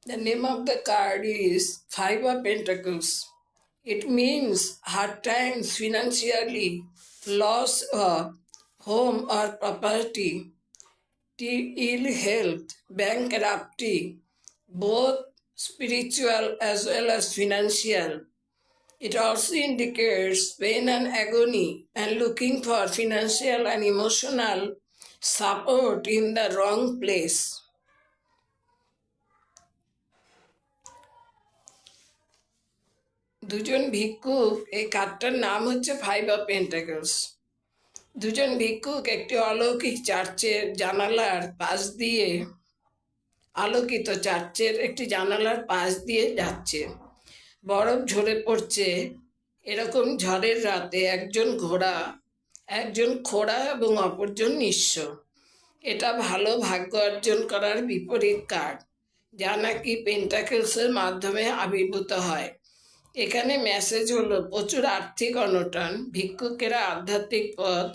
The name of the card is Five of Pentacles. It means hard times financially, loss of home or property, ill health, bankruptcy, both spiritual as well as financial. It also indicates pain and agony and looking for financial and emotional support in the wrong place. দুজন ভিক্ষুক, এই কার্ডটার নাম হচ্ছে five of pentacles. দুজন ভিক্ষুক একটি অলৌকিক চার্চের জানালার পাশ দিয়ে, আলোকিত চার্চের একটি জানালার পাশ দিয়ে যাচ্ছে। বরফ ঝরে পড়ছে। এরকম ঝড়ের রাতে একজন খোড়া এবং অপরজন নিঃস্ব। এটা ভালো ভাগ্য অর্জন করার বিপরীত কার্ড, যা নাকি পেন্টাকেলসের মাধ্যমে আবির্ভূত হয়। এখানে মেসেজ হলো প্রচুর আর্থিক অনটন, ভিক্ষুকেরা আধ্যাত্মিক পথ,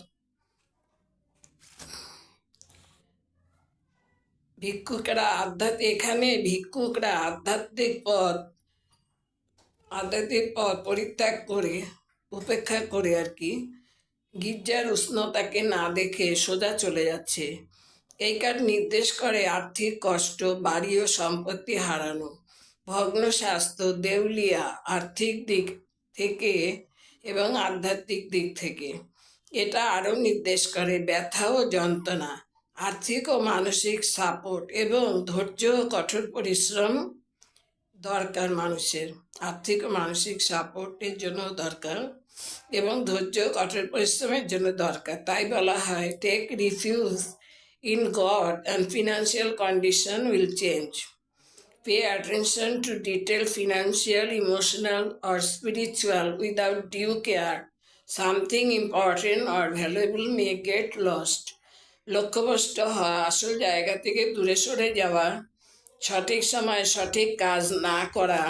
ভিক্ষুকরা আধ্যাত্মিক পথ পরিত্যাগ করে, উপেক্ষা করে আর কি, গির্জার উষ্ণতাকে না দেখে সোজা চলে যাচ্ছে। এই কার্ড নির্দেশ করে আর্থিক কষ্ট, বাড়ি ও সম্পত্তি হারানো, ভগ্ন স্বাস্থ্য, দেউলিয়া আর্থিক দিক থেকে এবং আধ্যাত্মিক দিক থেকে। এটা আরও নির্দেশ করে ব্যথা ও যন্ত্রণা, আর্থিক ও মানসিক সাপোর্ট এবং ধৈর্য ও কঠোর পরিশ্রম দরকার মানুষের। আর্থিক ও মানসিক সাপোর্টের জন্য দরকার এবং ধৈর্য কঠোর পরিশ্রমের জন্য দরকার। তাই বলা হয় take refuge in God and financial condition will change. Pay attention to detailed financial, emotional or spiritual without due care. Something important or valuable may get lost. লক্ষ্যভ্রষ্ট হওয়া, আসল জায়গা থেকে দূরে সরে যাওয়া, সঠিক সময়ে সঠিক কাজ না করা,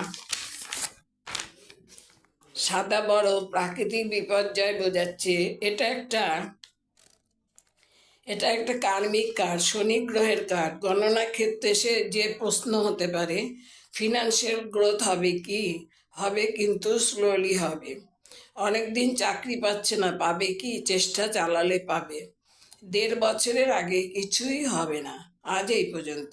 সাদা বড় প্রাকৃতিক বিপর্যয় বোঝাচ্ছে। এটা একটা কার্মিক কার্ড, শনি গ্রহের কার্ড। গণনা ক্ষেত্রে যে প্রশ্ন হতে পারে, ফিনান্সিয়াল গ্রোথ হবে কি? হবে, কিন্তু স্লোলি হবে। অনেকদিন চাকরি পাচ্ছে না, পাবে কি? চেষ্টা চালালে পাবে। 1.5 বছরের আগে কিছুই হবে না। আজ এই পর্যন্ত।